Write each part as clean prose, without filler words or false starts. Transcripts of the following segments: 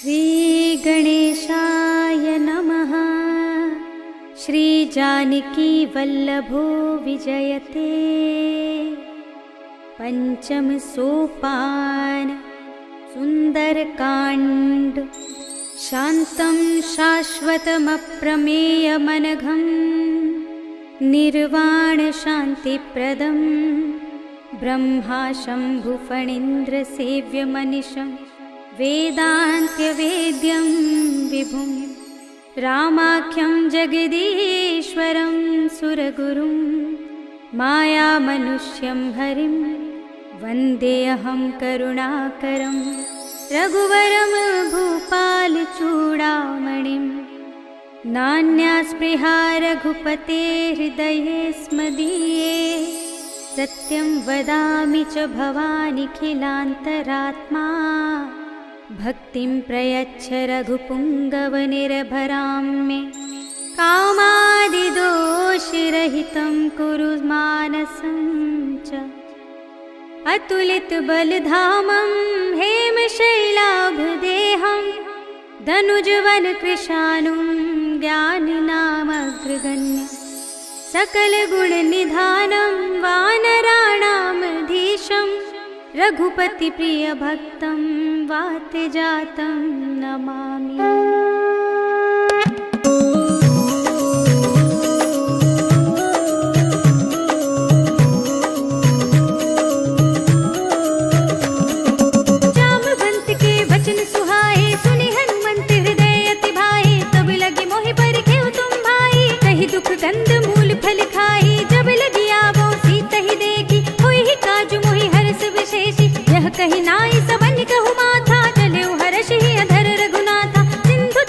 श्री गणेशाय नमः। श्री जानकी वल्लभो विजयते। पंचम सोपान सुंदरकांड। शांतं शाश्वतमप्रमेयमनघं निर्वाण शांतिप्रदं ब्रह्मा शंभुफणीन्द्र सेव्यमनिशं वेदान्त्यवेद्यं विभुं रामाख्यं जगदीश्वरं सुरगुरुं मायामनुष्यं हरिं वन्देऽहं करुणाकरं रघुवरं भूपालचूडामणिं। नान्यास्पृहा रघुपते हृदये स्मदीये सत्यं वदामि च भवानिखिलान्तरात्मा। भक्तिं प्रयच्छ रघुपुङ्गवनिर्भरां मे कामादिदोषरहितं कुरु मानसं च। अतुलितबलधामं हेमशैलाभदेहं धनुजवनकृशानुं ज्ञानिनामग्रगण्यं सकलगुणनिधानं वानराणामधीशं रघुपतिप्रियभक्तं वातजातं नमामि। जामवंत के वचन सुहाए सुनि हनुमंत हृदय अति भाए। तब लगी मोहि परिखेउ तुम भाई कहि दुख गंध मूल फल खाई। जब लगी आवो सीता ही देखी होई ही काजु मोहि हर्ष विशेषी। यह कहि नाई सबन कहु माथा चले हर्ष ही अधर रघुनाथा। सिंधु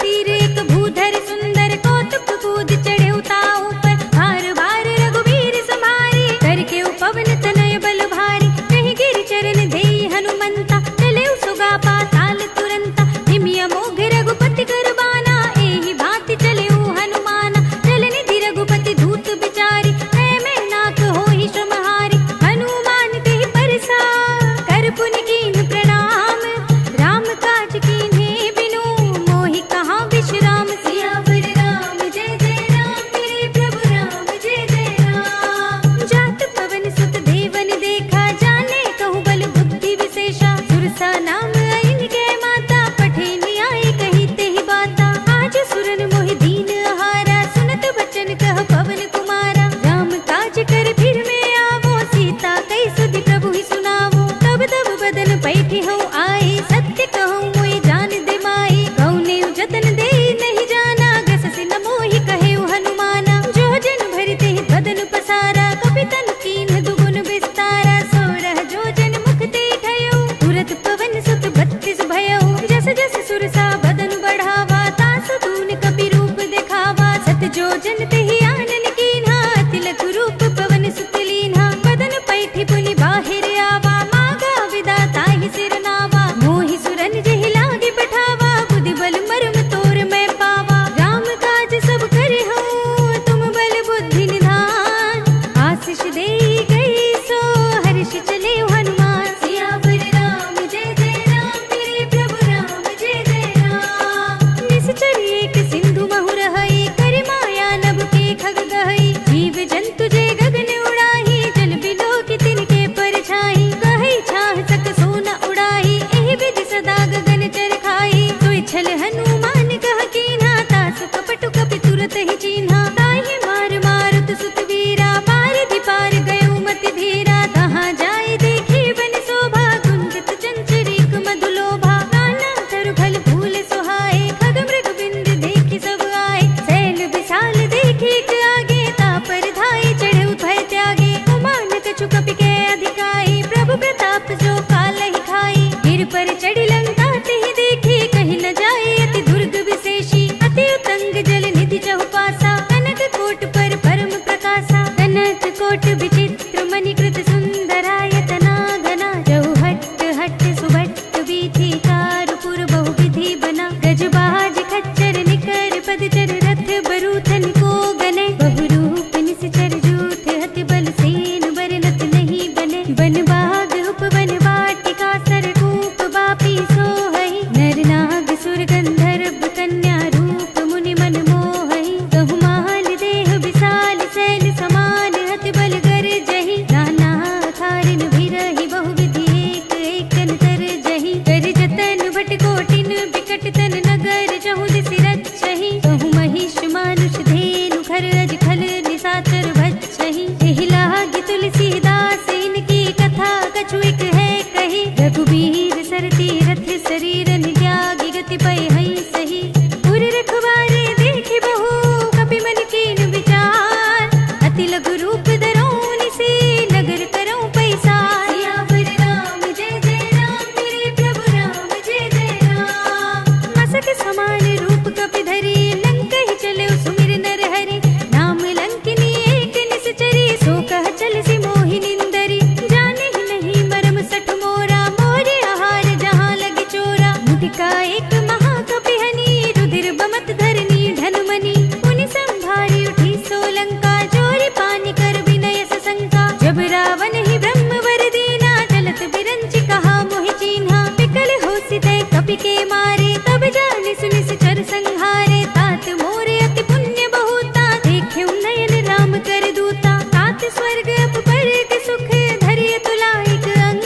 लंका एक महाकपिहनी, रुधिर बमत धरनी ढनुमनी, पुनि संभारी उठी सोलंका, जोरी पानी कर विनय सशंका। जब रावण ही ब्रह्म वर दीना, चलत बिरंच कहा मोहि चीन्हा, विकल होसि तै कपि के मारे, तब जानि सुनि चर संहारे। तात मोरे अति पुण्य बहुता, देख्यउ नयन राम कर दूता, तात स्वर्ग अपर के सुख, धरिय तुलाइक अंग,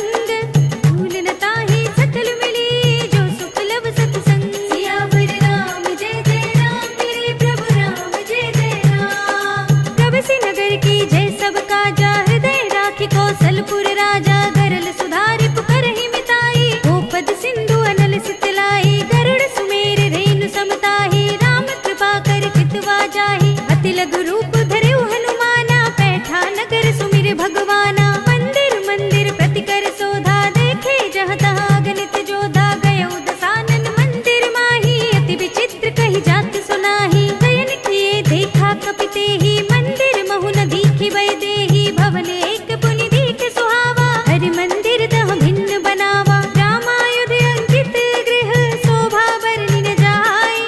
भूल न ताहि सकल मिली, जो सुख लब सतसंग। सियावर राम जय जय राम, मेरे प्रभु राम जय जय राम। प्रभु नगर की जय सब काजा, हृदय राखि कौशलपुर राजा, गरल सुधारि पुकारहि मिताई, गोपद सिंधु अनल सितलाई, गरुड़ सुमेर रेणु समताहि, राम कृपा कर कितवा जाहि, अति लघु रूप धरऊ हनुमाना, पैठा नगर सुमिर भगवाना। मंदिर मंदिर प्रति कर शोधा, देखे जहाँ तहाँ अगणित जोधा, गयउ दसानन मंदिर माही, अति विचित्र कही जात सुनाही। शयन किए देखा कपि तेहि, मंदिर महु न दीखि वै देहि, भवन एक पुनि दीख सुहावा, हरि मंदिर तह भिन्न बनावा। रामायुध अंकित गृह, शोभा बरनि न जाय,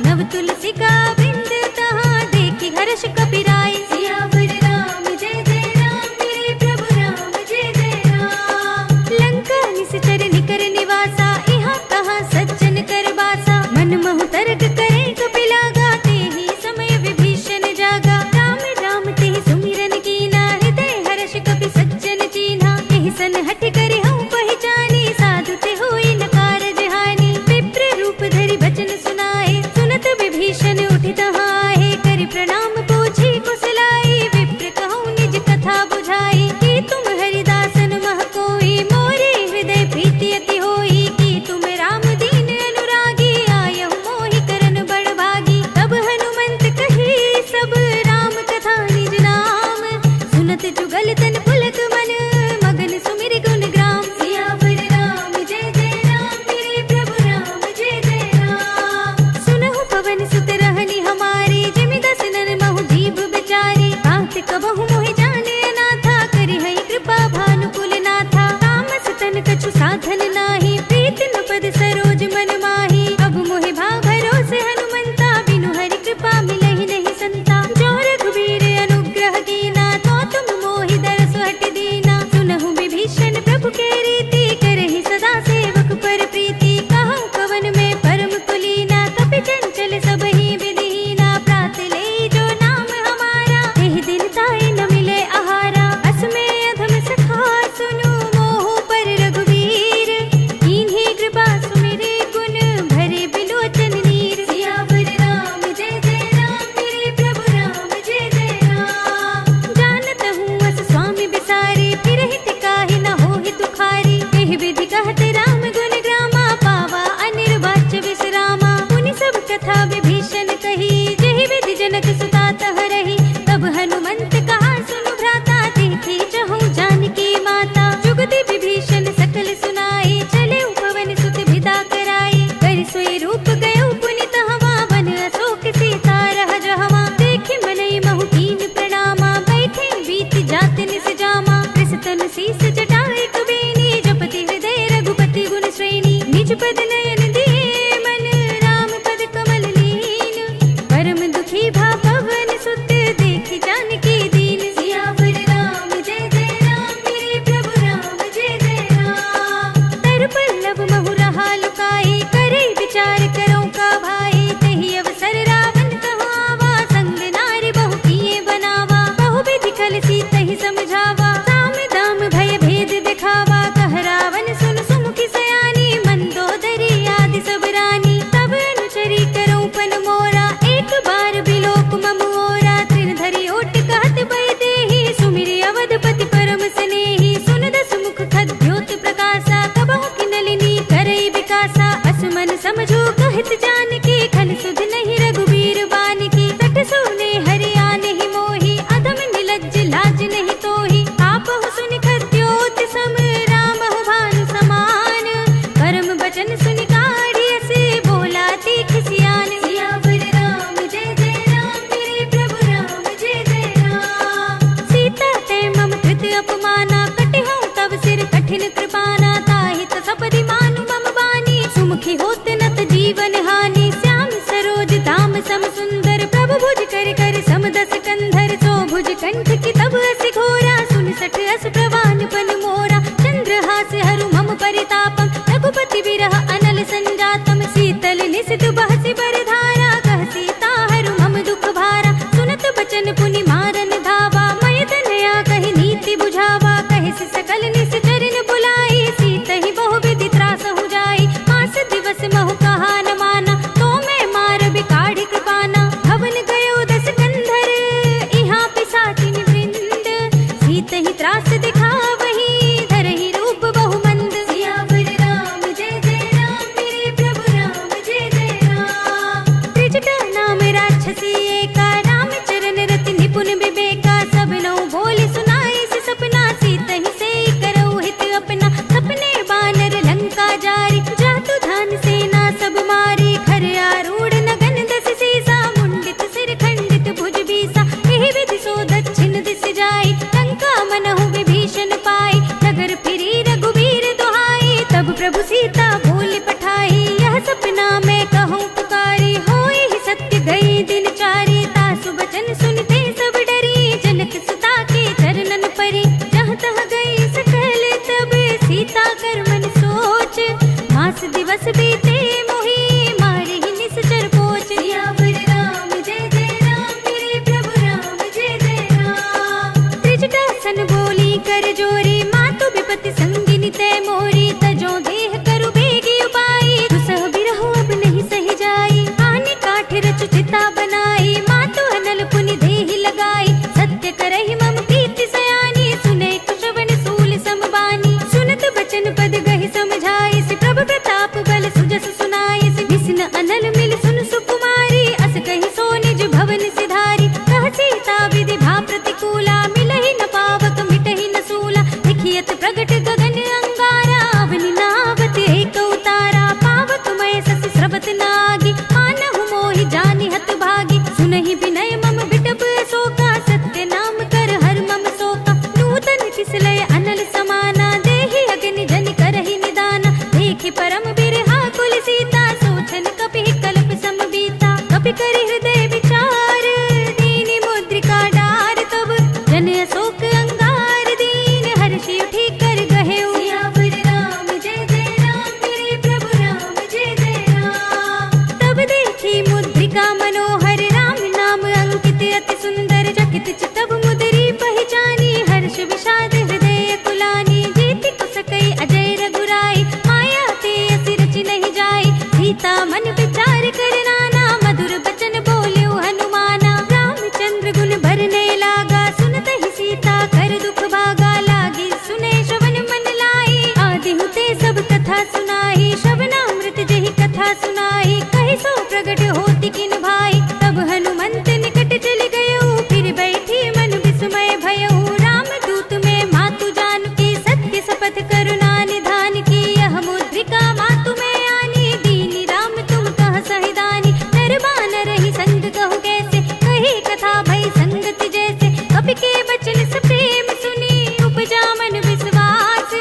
नव तुलसी का वृंद तहाँ, देखि हर्ष कपि राय। सियावर राम जय जय राम, मेरे प्रभु राम जय जय राम। लंका निश्चर निकर निवासा, इहाँ कहाँ सज्जन कर बासा, मन महु तर्क करे कपि लागा, तेहि समय विभीषण जागा। राम राम तेहि सुमिरन कीना, हृदय हर्ष कपि सज्जन चीन्हा, एहि सन हठि करि हऊँ पहिचानी, साधु ते होई न कारज हानि। विप्र रूप धरि बचन सुनाए, सुनत विभीषण उठि तहाँ आहे, करि प्रणाम पूछी कुशलाई, विप्र कहूँ निज कथा बुझाई, कि तुम हरिदासन मह कोई, मोरे हृदय प्रीति अति होई, कि तुम राम दीन अनुरागी, आयहु मोहि करन बड़ भागी। तब हनुमंत कही सब, राम कथा निज नाम, सुनत जुगल तन पुलक मन, मगन सुमिर गुण ग्राम। सियावर राम जय जय राम, मेरे प्रभु राम जय जय राम। सुनहु पवन सुत रहनि हमारे, जिमि दसनन महु जीव बिचारे, बात कबहु मोहि जाने अनाथा, करि हई कृपा भानुकुल नाथा। तामस तन कछु साधन नाही, प्रीति न पद सरोज मन माही, अब मोहि भा भरोसे हनुमंता, बिनु हरि कृपा मिलहि नहीं संता। जो रघुबीर अनुग्रह कीना, तो तुम मोहि दरस हटि दीना, सुनहु विभीषण प्रभु के रीति, करहि सदा सेवक पर प्रीति। कहूँ कवन में परम कुलीना, कपि चंचल सबहि विधिहीना, प्रात ले जो नाम हमारा, एहि दिन ताहि न मिले आहारा। अस में अधम सखा सुनु, मोहु पर रघुवीर, कीन्ही कृपा सुमिरे गुण, भरे बिलोचन नीर। सियावर राम जय जय राम, मेरे प्रभु राम जय जय राम। जानत हूँ अस स्वामी बिसारे, फिरहि टिकाहि न होहि दुखारी, एहि विधि कहत राम गुण ग्रामा, पावा अनिर्वाच्य विश्रामा। पुनि सब कथा विभीषण कही, जेहि विधि जनक सुता तह रही, तब हनुमंत कहा सुनु भ्राता, देखी चहु जानकी माता। जुगति विभीषण सकल सुनाई, चले पवन सुत विदा कराई, करि सोई रूप गयो पुनि तहवा, वन अशोक सीता रह जहवा। देखि मनई महु कीन प्रणामा, बैठे बीत जात निस जामा, कृष तनु शीस जटाए कुबेनी, जपति हृदय रघुपति गुण श्रेणी। निज पद नयन दिए मन, राम पद कमल लीन, परम दुखी भा पवन सुत, देखि जानकी दीन। सियावर राम जय जय राम, मेरे प्रभु राम जय जय राम। तर पल्लव महु रहा लुकाई, करे विचार करो का भाई, तहि अवसर रावण कहो आवा, संग नारी बहु किए बनावा, बहु विधि कल सीतहि समझावा, साम दाम भय भेद दिखावा। कह रावण सुन सुमुखी सयानी, मंदोदरी आदि सब रानी, तब अनुचरी करो पन मोरा, एक बार बिलोक मम ओरा। तृण धरि ओट कहत भय देहि, सुमिरि अवधपति परम स्नेही, सुन दस मुख खद्योत प्रकाशा, कबहु किनलिनी करई विकासा। असमन समझो कहत जानकी, खल सुध नहीं रघुबीर बानकी, सठ सोने हरि आनेहि मोहि, अधम निलज्ज लाज नहीं तोहि। आपहु सुनि खद्योत सम, रामहु भानु समान, परम बचन सुनि काढ़ी अस, बोला तीख सियान। सियावर राम जय जय राम, मेरे प्रभु राम जय जय राम। सीता ते मम कृत अपमाना, कटिहउँ तब सिर कठिन कृपाना, ताहि त सपदि मानु मम बानी, सुमुखी होत न न त जीवन हानि। श्याम सरोज धाम सम सुंदर, प्रभु भुज कर कर सम दस कंधर। सो भुज कंठ की तब अस घोरा, सुन सठ अस प्रवान पन मोरा। चंद्रहास हरु मम परितापम, रघुपति बिरह अनल संजातम। शीतल निशित बहसि बरधारा, कह सीता हरु मम दुख भारा। सुनत बचन पुनि मारन धावा, मय तनया कहि नीति बुझावा। कहि सकल निश्चरन बुलाई, सीतहि बहु विधि त्रास हो जाई। मास दिवस महु कहा न माना, तो मैं मार बिकाढ़ कृपाना। भवन गयो दस कंधर, इहाँ पिसाचिन वृंद। सीतहि त्रास दिखावहि, धरहि रूप बहु मंद। सियावर राम जय जय राम, मेरे प्रभु राम जय जय राम। त्रिजटा नाम राक्षसी एका, राम चरण रति निपुण विवेका। सब नौ बोली सुनाई से सपना, सीतहि से करऊ हित अपना। सपने बानर लंका जारी, जातु धान सेना सब मारी। खर आरूढ़ नगन दस सीसा, मुंडित सिर खंडित भुज बीसा। एहि विधि सो दक्षिण दिस जाई, लंका मनहु विभीषण पाई। नगर फिरी रघुबीर दुहाई, तब प्रभु सीता बोली पठाई। यह सपना मैं कहूँ पुकारी, होई ही सत्य गई दिन चारी। तासु बचन सुनते सब डरी, जनक सुता के चरणन परी। जहाँ तहाँ गई सकल तब, सीता कर मन सोच। मास दिवस बीते मोहि, मारे ही निश्चर पोच। सियावर राम जय जय राम, मेरे प्रभु राम जय जय राम। त्रिजटा सन बोली कर जोरी, मातु विपति संगिनी तै मोरी। तजो देह करु बेगी उपाई, दुसह बिरहो अब नहीं सही जाई। आने काठ रचु चिता बनाई, मातु अनल पुनि देहि लगाई। सत्य करहि मम प्रीति सयानी, सुने कुशवन सूल समबानी। सुनत बचन पद गहि समझाई, से प्रभु प्रताप बल सुजस सुनाई। से विष्णु अनल मिल सुन सुकुमारी, अस कहि सो निज भवन सिधारी। कह सीता विधि भा प्रतिकूला, मिलहि न पावक मिटहि न सूला। लिखियत प्रगट गगन अंगारा, अवनि नावत एक उतारा। पावक मय सस स्रवत नागी, मानहु मोहि जानि हत भागी। सुनहि विनय मम बिटप शोका, सत्य नाम कर हर मम शोका। नूतन किसलय अनल समाना, देहि अग्नि जनि करहि निदाना। देखे परम बिरहा कुल सीता, सोचन कपि कल्प सम बीता। कपि करि हृदय विचार, दीनि मुद्रिका डार। तब जन अशोक अंगार, दीन हर्षि उठि कर गहेउ। सियावर राम जय जय राम, मेरे प्रभु राम जय जय राम। तब देखी मुद्रिका मनोहर, राम नाम अंकित अति सुंदर। चकित चितव मुदरी पहचानी, हर्ष विषाद हृदय कुलानी। जीति कुसकै अजय रघुराई, माया ते असि रचि नहीं जाई। सीता मन विचार कर नाना, मधुर बचन बोल्यो हनुमाना। रामचंद्र गुण भरने लागा, सुनतहि सीता कर दुख भागा। लागी सुने श्रवण मन लाई, आदि हुते सब कथा सुनाई। श्रवणामृत जेहि कथा सुनाई, कहि सो प्रगट होति किन भाई। तब हनुमंत निकट चलि गयो, फिर बैठी मन विस्मय भयउ। रामदूत में मातु जानकी, सत्य शपथ करुणा निधान की। यह मुद्रिका मातु में आनी, दीनी राम तुम कह सहिदानी। नर बानर ही संग कहु कैसे, कही कथा भई संगति जैसे। कपि के बचन से प्रेम सुनी, उपजा मन विश्वास।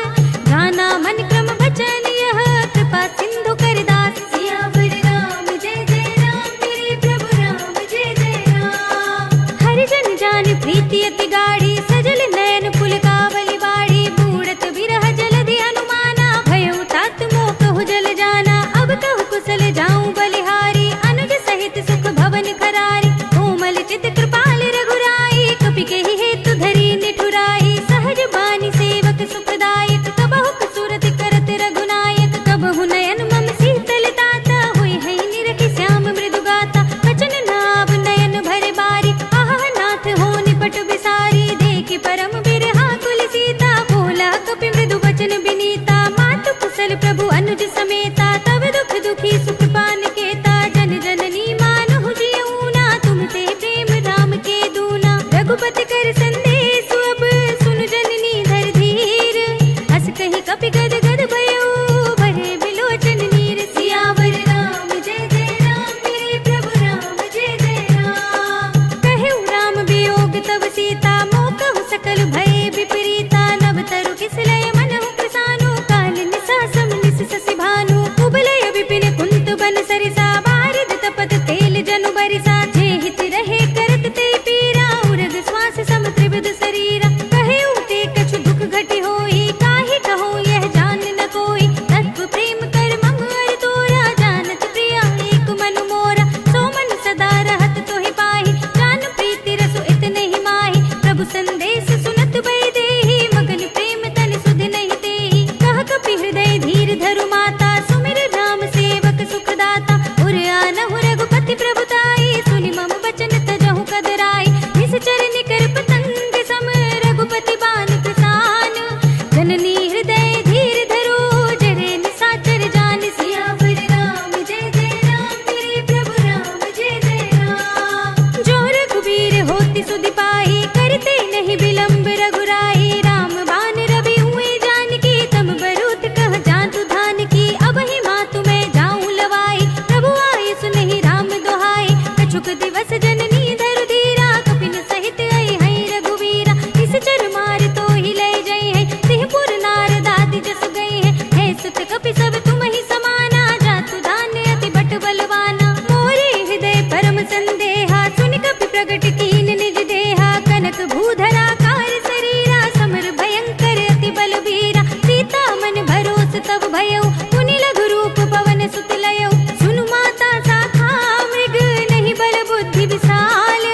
गाना मन क्रम बचन यह, कृपा सिंधु कर दास। सियावर राम जय जय राम, मेरे प्रभु राम जय जय राम। हरि जन जान प्रीति अति गाढ़ी, सजल नयन पुलकावली बाड़ी। बूढ़त बिरह जलधि अनुमाना, भयउ तात मोह कहु जल जाना। अब कहु कुशल जाऊं बलिहारी, अनुज सहित सुख भवन खरारी। कोमल चित कृपाल रघुराई, कपि केहि हेतु धरी निठुराई। सहज बानी सेवक सुखदायक, कबहु सुरत करत रघुनायक। कबहु नयन मम शीतल ताता, हुई है निरखि श्याम मृदु गाता। बचन नाव नयन भर बारी, आह नाथ हो निपट बिसारी। देखि परम बिरहा कुल सीता, बोला कपि मृदु बचन बिनीता। मातु कुशल प्रभु अनुज समेता, तब दुख दुखी सुख पान केता। जन जननी मानहु जियऊना, तुम ते प्रेम राम के दूना। रघुपति कर संदेश अब, सुनु जननी धर धीर। हस कहि कपि गद गद भयउ, भरे बिलोचन नीर। सियावर राम जय जय राम, मेरे प्रभु राम जय जय राम। कहेउ राम वियोग तब सीता, मोह कहु सकल भय विपरीता। नव तरु किसलय मनहु प्रसानु, काल निसा सम निस ससि भानु। सरसा बारिद तपत तेल जनु बरिसा जे हित रहे करत ते पीरा उरग श्वास सम त्रिविध शरीरा कहे उते कछु दुख घटी होई काहे कहो यह जान न कोई तत्व प्रेम कर मम अर तोरा जानत प्रिया एक मन मोरा सो मन सदा रहत तोहि पाहि जान प्रीति रसो इतने ही माहि प्रभु संदेश सुनत बई देहि मगन प्रेम तन सुध नहीं तेहि कह कपि हृदय धीर धरु माता सुमिर राम सेवक सुखदाता उर आनहु रघुपति प्रभुताई सुनि मम बचन तजहु कदराई निश्चर निकर पतंग सम रघुपति बान किसान जननी हृदय धीर धरो जरे निसाचर जान सियावर राम जय जय राम मेरे प्रभु राम जय जय राम जो रघुवीर होति सुधि पाहि करते नहीं विलंब रघुराई राम बान रवि हुए जानकी तम बरूत कह जातु धान की अब ही मातु मैं जाऊं लवाई प्रभु आये सुनहि राम दोहाई कछुक दिवस जननी धरु धीरा कपिन सहित आई है रघुवीरा इस चर मार तो ही ले जई है सिंहपुर नारद आदि जस गई है सुत कपि सब तुम ही समाना जातु दान अति बट बलवाना मोरे हृदय परम संदेहा सुनि कपि प्रगट कीन निज देहा कनक भूधरा कार शरीरा समर भयंकर अति बलबीरा सीता मन भरोस तब भयउ पुनि लघु रूप पवन सुत लयउ सुनु माता साखा मृग नहीं बल बुद्धि विशाल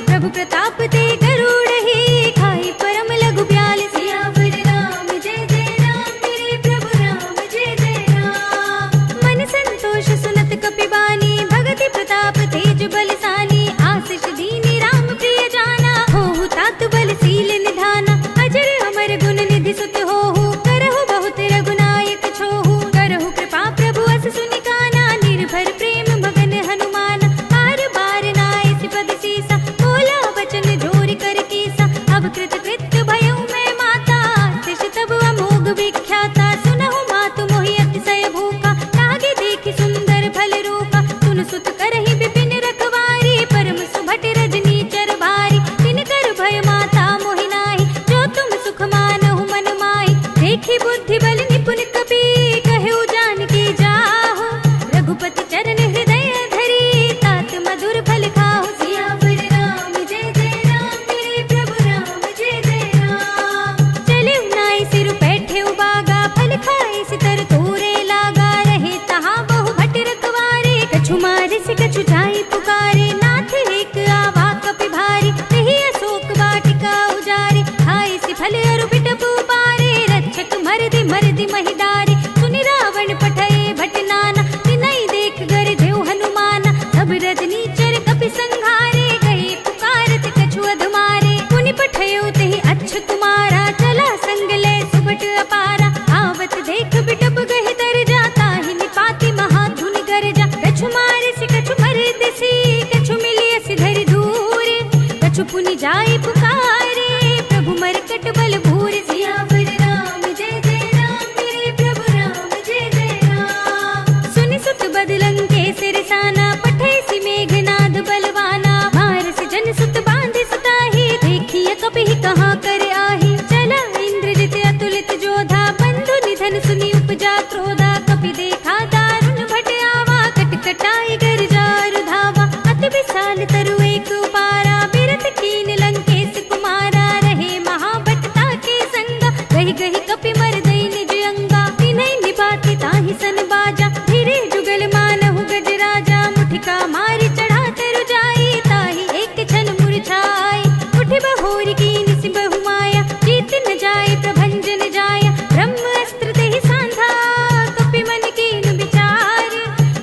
प्रभु प्रताप ते गरुड़ ही खाई परम लघु ब्याल सियावर राम जय जय राम मेरे प्रभु राम जय जय राम मन संतोष सुनत कपि बानी भगति प्रताप तेज बलसानी आशीष दीनी राम प्रिय जाना होहु तात बलशील निधाना अजर अमर गुण निधि सुत होहु करहु बहुत रघुनायक छोहु करहु कृपा प्रभु अस सुनि काना निर्भर प्रेम मगन हनुमान बार बार नाय सिपद सीसा बोला वचन जोरि कर कीसा अब कृत कृत्य भयउ मैं माता तिश तब अमोघ विख्याता सुनहु मातु मोहि अतिशय भूखा लागे देखि सुंदर फल रूपा सुन सुत करहि विपिन रखवारी परम सुभट रजनी चर भारी तिनकर भय माता मोहि नाहि जो तुम सुख मानहु मन माहि देखि बुद्धि बल निपुण कपि कहु जानकी जाहु रघुपति चरण हृदय धरी तात मधुर फल खाहु सियावर राम जय जय राम मेरे प्रभु राम जय जय राम चले नाई सिर बैठे उबागा फल खाए सितर तोरे लागा रहे तहाँ बहु भट रखवारे कछु मारे से कछु जाई पुकारे नाथ एक आवा कपि भारी नहीं अशोक वाटिका उजारे खाए से फल अरु बिटप उपारे रक्षक मरदि महिदारे सुनि रावण पठए भट नाना तिनहि देख गर देव हनुमाना सब रजनी चर कपि संघारे गए पुकारत कछु अधमारे पुनि पठयो तेहि अच्छ तुम्हारा चला संग ले सुबट अपारा आवत देख बिटप गहि तर जाता ही निपाति महाधुनि गरजा कछु मारे से कछु मरद सी कछु मिलिय सिधर दूर कछु पुनि जाय पुकारे प्रभु मरकट बल भूर सियावर राम जय जय राम मेरे प्रभु राम जय जय राम सुनि सुत बदलंग के सिरसाना पठै सि मेघनाद बलवाना मार से जन सुत बांधे सुताही देखिए कपि कहाँ कर आही चला इंद्रजित अतुलित जोधा बंधु निधन सुनि उपजा क्रोधा कपि देखा दारुण भट आवा कटकटाई गर जार धावा अति विशाल तरु एक उपारा बिरत कीन लंकेश कुमारा रहे महाभटता के संगा गहि गहि कपि मर दई निज अंगा तिनहि निपाति ताहि सन बाजा धीरे जुगल मानहु गज राजा मुठिका मारि चढ़ा तरु जाई ताहि एक क्षण मुरझाई उठि बहोरी कीन सि बहु माया जीत न जाय प्रभंजन जाया ब्रह्म अस्त्र तेहि सांधा कपि मन कीन विचार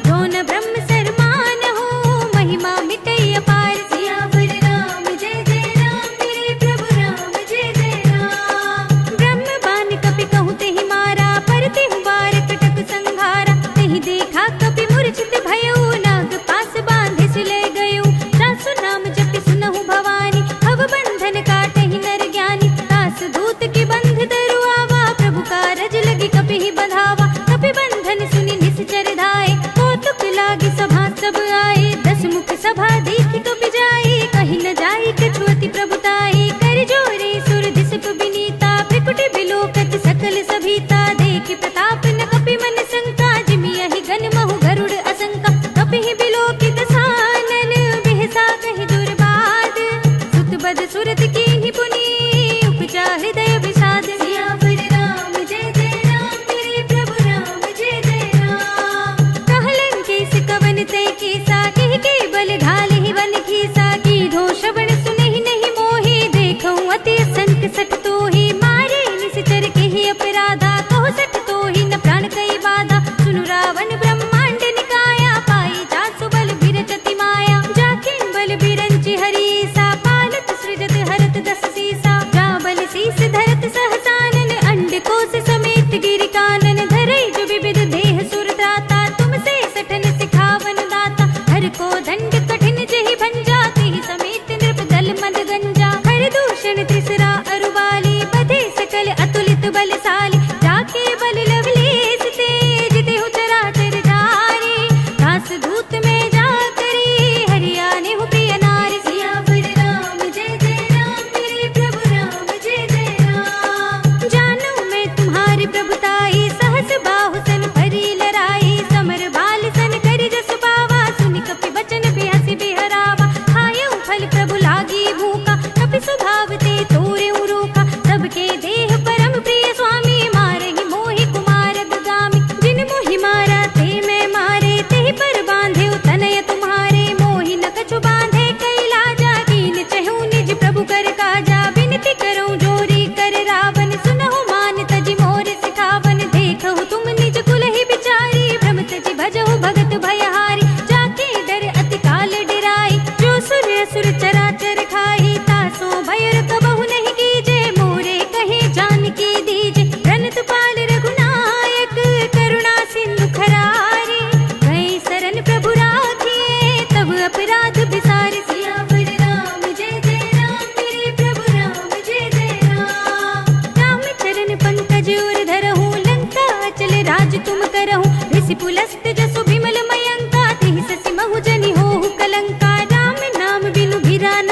जो न ब्रह्म सरमान हो महिमा मिटई अपार सियावर राम जय जय राम मेरे प्रभु राम जय जय राम ब्रह्म बान कपि कहूँ तेहि मारा पर तेहु बार कटक संघारा तेहि देखा कपि मूर्छित भयउ नाग पास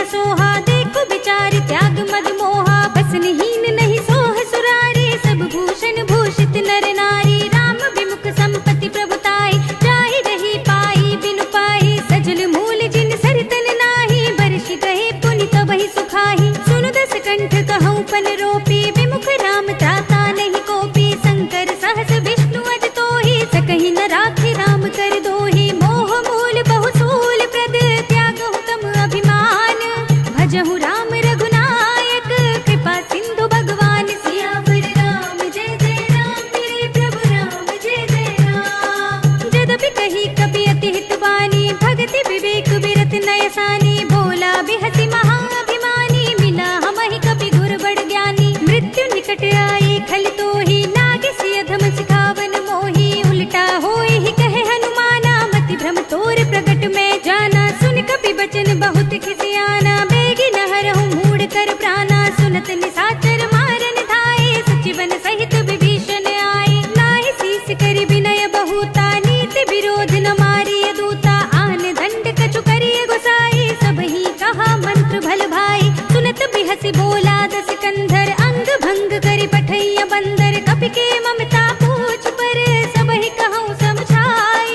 सोहा, देखो बिचारी त्याग मद मोहा। बसनहीन नहीं सोह सुरारी, सब भूषण भूषित नर नारी। राम विमुख संपत्ति प्रभुताई, जाहि रही पाई बिनु पाई। सजल मूल जिन सरतन नाही, बरषि गए पुनि तबहि सुखाही। सुनु दस कंठ कहूँ पन रोपी, विमुख राम त्राता नहीं कोपी। शंकर सहस विष्णु अज तोहि, सकहि न राखि राम कर दोहि। मोह मूल बहु सूल प्रद, त्यागहु तम अभिमान। भजहु राम रघुनायक, कृपा सिंधु भगवान। सियावर राम जय जय राम, मेरे प्रभु राम जय जय राम। जदपि कही कपि अति हितवानी, भगति विवेक विरत नयसानी। बोला बिहसि महाअभिमानी, मिला हमहि कपि गुर बड़ ज्ञानी। मृत्यु निकट आई खल तोहि, लागे सिय अधम सिखावन मोहि। उल्टा होय ही कहे हनुमाना, मति भ्रम तोर प्रगट में जाना। सुन कपि बचन बहुत खिसियाना, बेगी न हरहु मूढ़ कर प्राणा। सुनत निशाचर मारन धाये, सचिवन सहित विभीषण आए। नाहि शीस करि विनय बहुता, नीति विरोध न मारिय दूता। आन दंड कछु करिय गोसाई, सबहि कहा मंत्र भल भाई। सुनत बिहसि बोला दस कंधर, अंग भंग करि पठैया बंदर। कपि के ममता पूछ पर, सबहि कहूँ समझाई।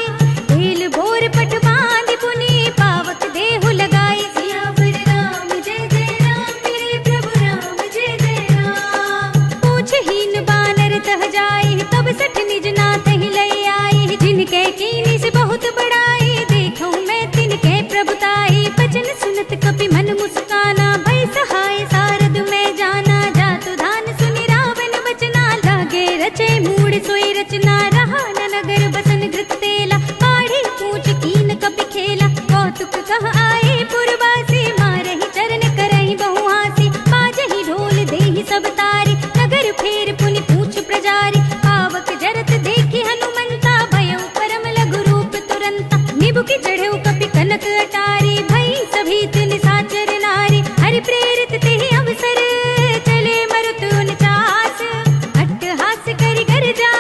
तेल बोर पट बांधि पुनि, पावक देहु लगाई। सियावर राम जय जय राम, मेरे प्रभु राम जय जय राम। पूछहीन बानर तह जाई, तब सठ निज नाथहि लई आई। जिनके कीनी से बहुत बड़ाई, देखूं मैं तिनके प्रभुताई। बचन सुनत कपि मन मुस्काना, भय सहाय सारद में जाना। जातु धान सुनि रावण बचना, लागे रचे मूढ़ सोई रचना। रहा न नगर बसन घृत तेला, पाढ़ी पूछ कीन कपि खेला। कौतुक कह आए पुरवासी, मारहि चरण करहि बहु हासी। बाजहि ढोल देहि सब तारी, नगर फेर पुनि पूछ प्रजारी। पावक जरत देखि हनुमंता, भयउ परम लघु रूप तुरंता। निबुकि चढ़ेउ कपि कनक अटारी, भई सभीत निशाचर नारी। हरि प्रेरित तेहि अवसर, चले मरुत उनचास। अट्टहास करि गर्जा,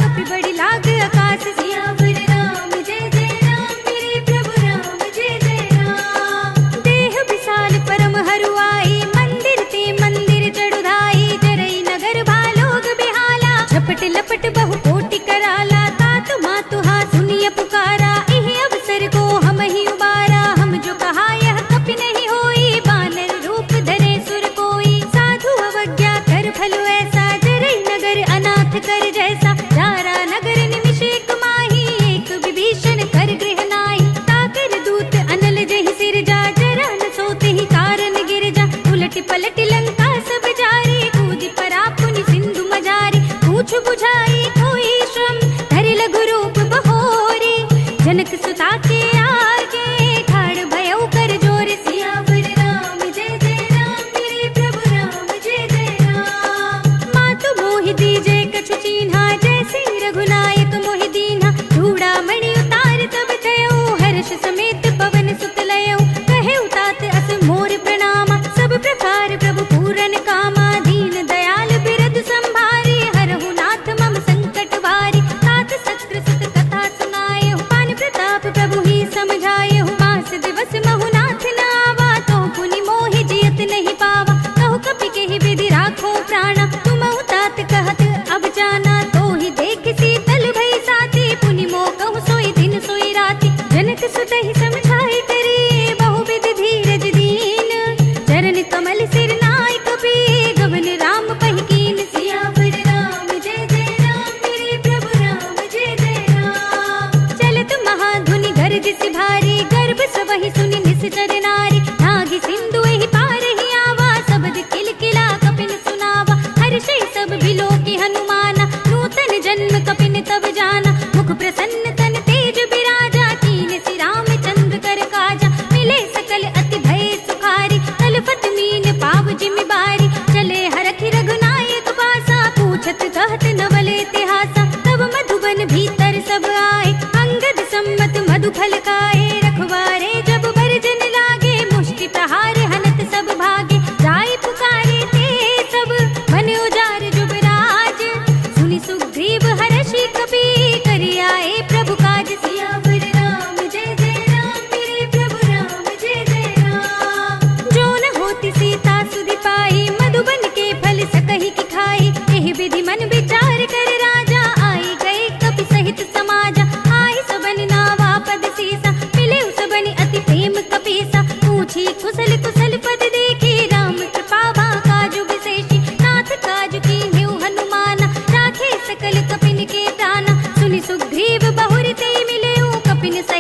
कपि बड़ी लाग आकाश। सियावर राम जय जय राम, मेरे प्रभु राम जय जय राम। देह विशाल परम हरुआई, मंदिर ते मंदिर चढ़ुधाई। जरई नगर भालोग बिहाला, झपट लपट बहु कोटि कराला। तात मातु हा सुनिय पुकारा, इहि अवसर को हम ही उबारा। हम जो कहा यह कपि नहीं होई, बानर रूप धरे सुर कोई। साधु अवज्ञा कर फल ऐसा, जरई नगर अनाथ कर जैसा। दारा नगर निमिष एक माही, एक विभीषण कर गृह नाहि। ताकर दूत अनल जहि सिर जा, जरा न सोते ही कारण गिर जा। उलट पलट लंका सब जारी, कूदि परा पुनि सिंधु मजारी। पूछ बुझाई कोई श्रम, धरि लघु रूप बहोरी। जनक सुता के आगे, ठाड़ भयउ कर जोर। सियावर राम जय जय राम, मेरे प्रभु राम जय जय राम। मातु मोहि दीजे कछु चीन्हा, जैसे रघुनायक मोहि दीन्हा। चूड़ामणि उतार तब थयउ, हर्ष समेत पवन सुत लयउ। कहेउ तात अस मोर प्रणामा, सब प्रकार प्रभु पूरन कामा। दीन दयाल बिरद संभारी, हरहु नाथ मम संकट भारी। तात सत्र सुत कथा सुनाएहु, पान प्रताप प्रभु ही समझाएहु। मास दिवस महु नाथ न आवा, तो पुनि मोहि जियत नहीं पावा। कहु कपि केहि विधि राखो प्राणा, तुमहु तात कहत अब जाना। तो ही देख शीतल भई साथी, पुनि मोह कहु सोई दिन सोई राती। जनक सुतहि समझाई करी, बहु विधि धीरज दीन। चरण कमल सिर नाय कपि, गवन राम पहि कीन। सियावर राम जय जय राम, मेरे प्रभु राम जय जय राम। चलत महाधुनि गरजसि भारी, गर्भ सबहि सुनि निश्चर नारी। नाहि सिंधु एहि पारहि आवा, सबद किलकिला कपिन सुनावा। हर्षै सब बिलोकि हनुमाना, नूतन जन्म कपिन तब जाना। मुख प्रसन्न तन तेज बिराजा, कीन सि रामचंद्र कर काजा। मिले सकल अति भय सुखारी, तलफत मीन पाव जिमि बारी। चले हरखि रघुनायक पासा, पूछत कहत नवल इतिहासा। तब मधुबन भीतर सब आए, अंगद सम्मत मधु फल खाए। रखवारे जब बरजन लागे, मुष्टि प्रहार हनत सब भागे। जाय पुकारे ते सब, मन उजार जुबराज। सुनि सुग्रीव हर्षि कपि, करि आए प्रभु काज। सियावर राम जय जय राम, मेरे प्रभु राम जय जय राम।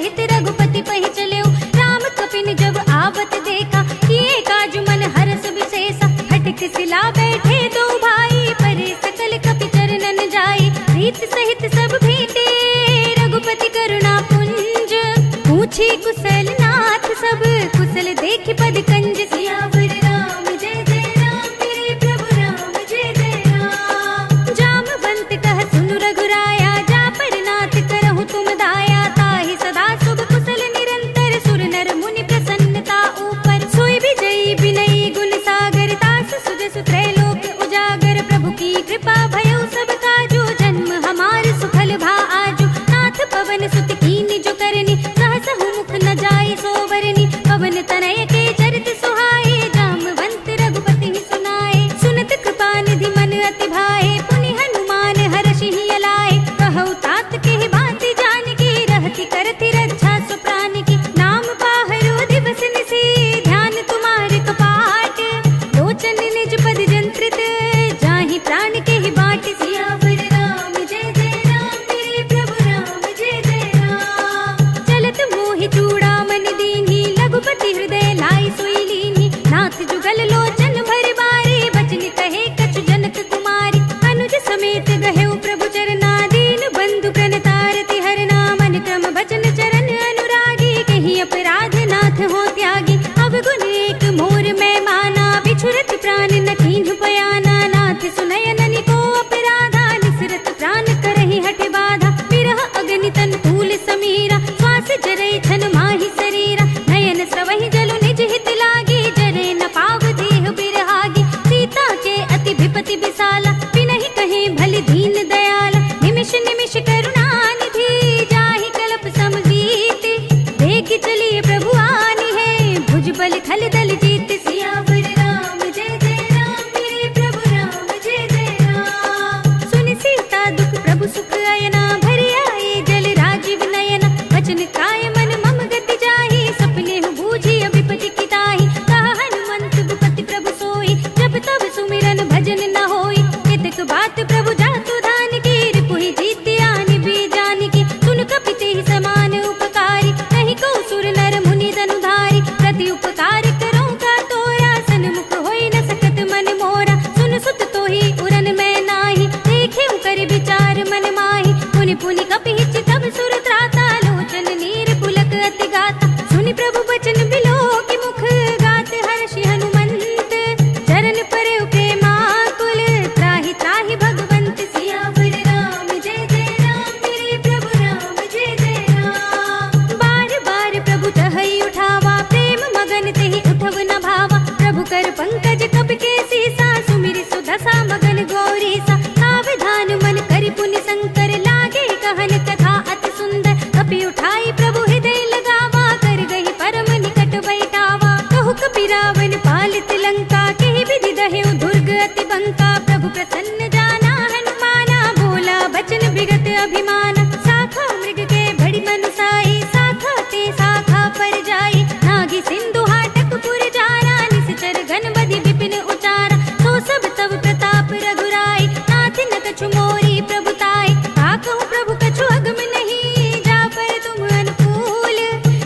सहित रघुपति पहि चले। राम कपिन जब आवत देखा, किए काज मन हरस विशेषा। फटक सिला बैठे दो भाई, परे सकल कपि चरणन जाई। प्रीत सहित सब भेंटे, रघुपति करुणा पुंज। पूछी कुशल नाथ सब, कुशल देख पद कंज। सियावर राम जय जय राम, मेरे प्रभु राम जय जय राम। जामवंत कह सुनु रघुराया, जा पर नाथ करहु तुम दाया। ताहि सदा शुभ कुशल निरंतर, सुर नर मुनि प्रसन्नता ऊपर। सोई विजयी विनयी गुण सागर, तास सुजसु त्रैलोक उजागर। प्रभु की कृपा भयउ सब काजू, जन्म हमार सुफल भा आजू। नाथ पवन सुत कीन्हि जो करनी, सहसहु मुख न जाय सोवरनी। पवन तनय के चरित सुहाए, जामवंत रघुपति सुनाए। सुनत कृपा निधि मन अति भाए, पुनि हनुमान हरषि अलाए। कहु तात के बाति जानकी, रहति करति रक्षा सु प्राण की। नाम पाहरो दिवस निसी, ध्यान तुम्हारे कपाट। लोचन निज पद जंत्रित, जाहि प्राण के बाट। सियावर राम जय जय राम, मेरे प्रभु राम जय जय राम। चलत मोहि चूड़ामन दीन्ही, रघुपति हृदय लाई सोई लीन्ही। नाथ जुगल लोचन भर बारे, बचन कहे कछु जनक कुमारी। अनुज समेत गहेउ प्रभु चरना, दीन बंधु प्रणतारति हरना। मन क्रम बचन चरण अनुरागी, कहीं अपराध नाथ हो त्यागी। अवगुण एक मोर मैं माना, बिछुरत प्राण न कीन्हु बयाना। नाथ सुनय ननि को अपराधा, निसरत प्राण करहि हठ बाधा। विरह अग्नि तन तूल समीरा, श्वास जरै छन माहि शरीरा। नयन स्रवहि जलु निज हित लागी, जरे न पाव देह बिरहागी। सीता के अति विपति विसाला, बिनहि कहे भल दीन दयाला। निमिष निमिष करुणा निधि, जाहि कल्प समजीत। देख चलिए प्रभु आनी है, भुजबल खल दल जीत। सियावर राम जय जय राम, मेरे प्रभु राम जय जय राम। सुनि सीता दुख प्रभु सुख अयना, भरि आए जल राजीव नयना। वचन काय मन मम गति जाहि, सपने बूझी विपति की ताहि। कहा हनुमंत विपति प्रभु सोई, जब तब सुमिरन भजन न होई। केतक बात प्रभु जातु धान की, रिपुहि जीत आनि भी जान की। सुन कपि तेहि समान उपकारी, नहीं को सुर नर मुनि धनुधारी। प्रति उपकार करो का तोरा, सन्मुख होई न सकत मन मोरा। सुन सुत तोहि उरन मैं नाही, देखे कर विचार मन माही। पुनि पुनि कपि तब सुर त्राता, लोचन नीर पुलक अति गाता। सुनि प्रभु बचन बिलो की मुख, गात हर्षि हनुमंत। चरण परे प्रेमाकुल, त्राहि त्राहि भगवंत। सियावर राम जय जय राम, मेरे प्रभु राम जय जय राम। बार बार प्रभु तहै उठावा, प्रेम मगन तेहि उठव न भावा। प्रभु कर पंकज कपि के सीसा, सुमिरि सुदशा मगन गौरीसा। सावधान मन करि पुनि शंकर, लागे कहन कथा अति सुंदर। कपि उठाई प्रभु हृदय लगावा, कर गहि परम निकट बैठावा। कहु कपि रावण पालित लंका, केहि विधि दहेउ दुर्ग अति बंका। प्रभु प्रसन्न जाना हनुमाना, बोला बचन विगत अभिमाना। शाखा मृग के बड़ी मनुसाई, शाखा ते शाखा पर जाई। नागी सिंधु हाटक पुर जाना, निश्चर घन बधि विपिन उचारा। तो सब तब प्रताप रघुराई, नाथ न कछु मोरी प्रभुताई। कहूँ प्रभु कछु अगम नहीं, जा पर तुम अनुकूल।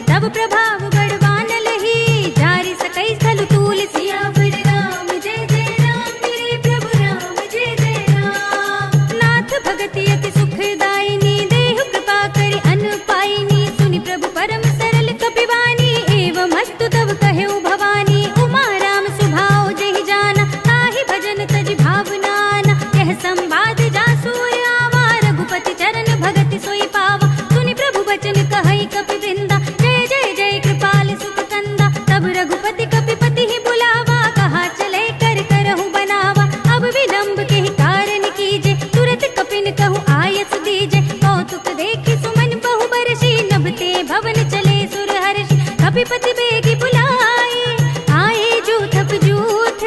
तब प्रभाव बड़वान लही, जारि सकै स्थल तूल। सियावर राम जय जय राम, मेरे प्रभु राम जय जय राम। नाथ भगति अति सुखदायिनी, देहु कृपा करि अन पाइनी। सुनि प्रभु परम सरल कपिवानी, एवं अस्तु तब कहेउ भवानी। उमा राम सुभाव जेहि जाना, ताहि भजन तज भावनाना। यह संवाद जासुर आवा, रघुपति चरण भगति सोई पावा। सुनि प्रभु बचन कहै कपि वृंदा, जय जय जय कृपाल सुख कंदा। तब रघुपति कपिपति ही बुलावा, कहा चले कर करहु बनावा। अब विलंब के कारण कीजे, तुरत कपिन कहु आयस दीजे। कौतुक देखि सुमन बहु बरसी, नभते भवन चले सुर हर्षि। कपिपति बेगी बुलाए, आए जूथप जूथ।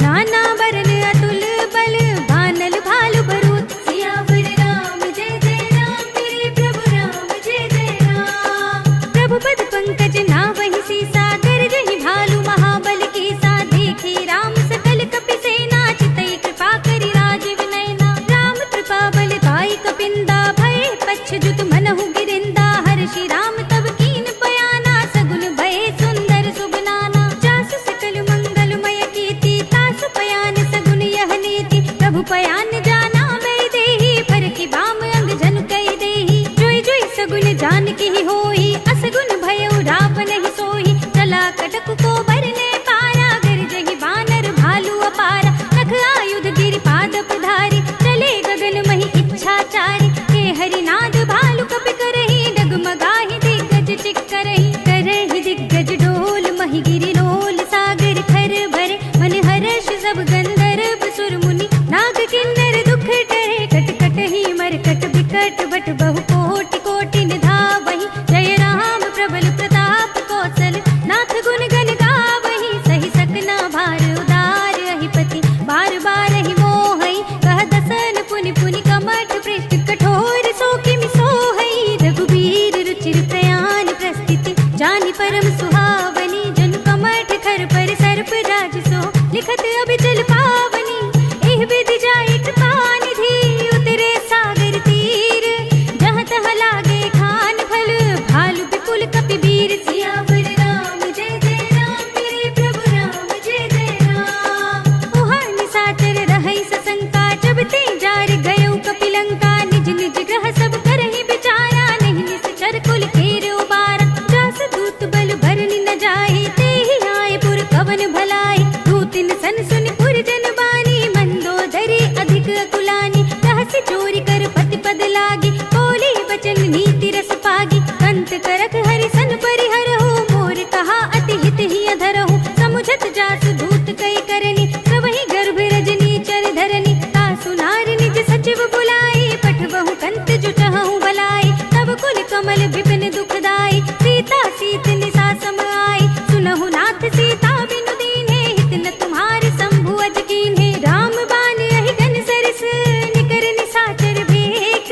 नाना बरन अतुल बल, बानल भालु भरूत। सियावर राम जय जय राम, मेरे प्रभु राम जय जय राम। प्रभु पद पंकज नावहि सीसा, गरजहि भालु महाबल कीसा। देखे राम सकल कपि सेना, चितै कृपा करि राजीव नयना। राम कृपा बल पाई कपिंदा, भय पच्छ जुत मनहु गिरिंदा। हर्षि राम तब की जानी परम सुहावनी, जन कमठ खर पर सर्प राज सो, लिखत अब चल पावनी। एह विधि जाए कृपा निधि, उतरे सागर तीर, जहाँ तहाँ लागे खान फल, भालु विपुल कपिवीर। सियावर राम जय जय राम, मेरे प्रभु राम जय जय राम। उहाँ निशाचर रहै सशंका, जब ते जार गयो कपिलंका। निज निज ग्रह सब करहि विचारा, नहीं निश्चर कुल केर उबारा। जास दूत बल भरनि न जाए, तेहि आए पुर कवन भलाई। दूतिन सन सुनि पुर जन बानी, मंदोदरी अधिक अकुलानी। रहस्य चोरी कर पति पद लागी, बोली बचन नीति रस पागी। कंत करक हरि सन परिहरहु, मोर कहा अति हित ही अधरहु। समुझत जासु दूत कई करनी, सबहि गर्भ रजनी चर धरनी। तासु नारी निज सचिव बुलाई, पठबहु कंत जो चहु भलाई। तब कुल कमल विपिन दुखदाई, सीता सीत निसा सम आई। सुनहु नाथ सीता बिनु दीन्हे, हित न तुम्हारे शंभु अज कीन्हे। राम बाण अहि घन सरस, निकर निशाचर भेक।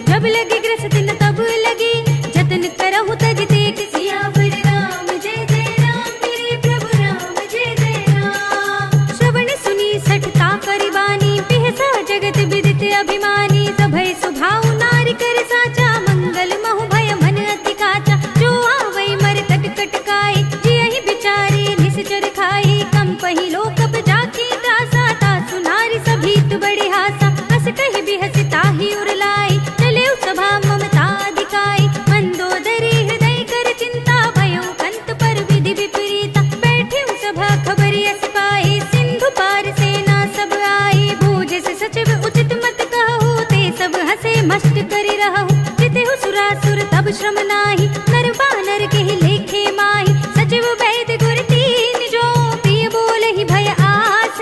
जब लगी ग्रसित न तब लगी, जतन करहु तज तेक। सियावर राम जय जय राम, मेरे प्रभु राम जय जय राम। श्रवण सुनी सठता करिबानी, बिहसा जगत विदित अभिमानी। सभय सुभाउ नारी कर साचा, मंगल महु भय मन अति काचा। जो आवै मर कट कट काई, जियहि बिचारी निश्चर खाई। कंपहि लोकप जाकी त्रासा, तासु नारी सभीत बड़े हासा। हस कहि बिहसि ताहि उरलाई, चले सभा ममता अधिकाई। मंदोदरी हृदय कर चिंता, भयो कंत पर विधि विपरीता। बैठे सभा खबरि अस पाई, सिंधु पार सेना सब आई। बूझ से सचिव उचित मत कहु, ते सब हसे मस्त करि रहु। जितेहु सुरासुर तब श्रम नाही, नर बानर केहि लेखे माही। सचिव वैद्य गुर तीन जो, प्रिय बोलहि भय आस।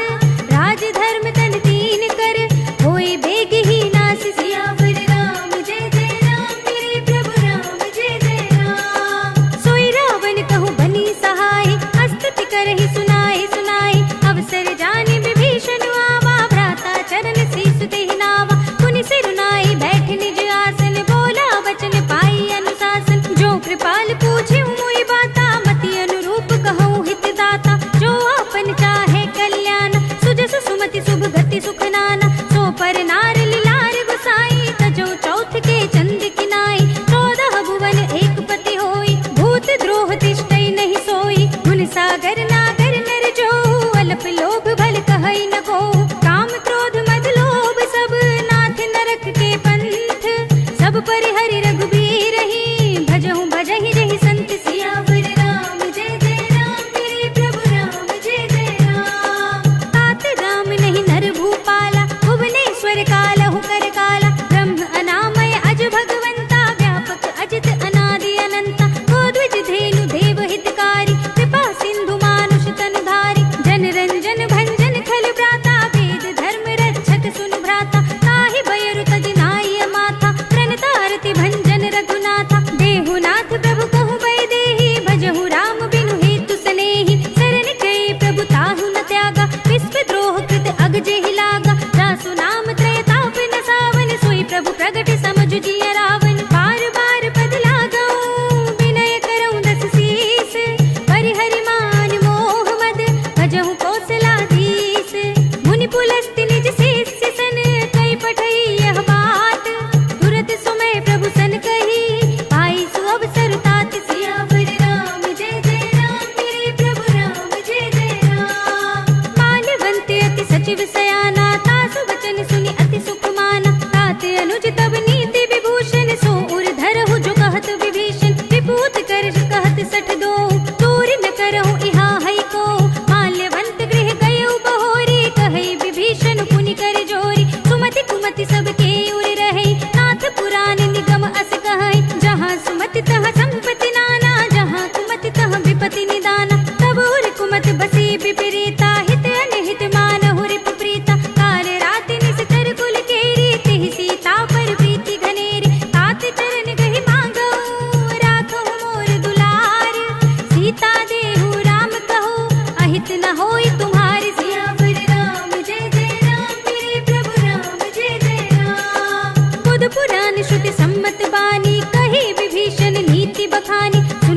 राज धर्म तन तीन कर, होय बेग ही नास। सियावर राम जय जय राम, मेरे प्रभु राम जय जय राम। सोई रावण कहु बनी सहाय, अस्तुति करहि सुनाए सुनाए। अवसर जानि विभीषण आवा, भ्राता चरण शीस देहि नावा। पुनि सिरुनाई बैठ निज आसन, बोला वचन पाई अनुशासन। जो कृपाल पूछे मोहि बाता, मति अनुरूप कहूँ हित दाता। जो आपन चाहे कल्याण, सुजस सुमति शुभ गति सुख नाना। सो पर नार लिलार गुसाई, तजो चौथ के चंद किनाई। 14 भुवन एक पति होई, भूत द्रोह तिष्ठै नहीं सोई। गुण सागर नागर नर जो, अल्प लोभ भल कहै न को। काम क्रोध मद लोभ सब, नाथ नरक के पंथ। सब परिहरि रघुबीर ही, भजहु भजहि जहि संत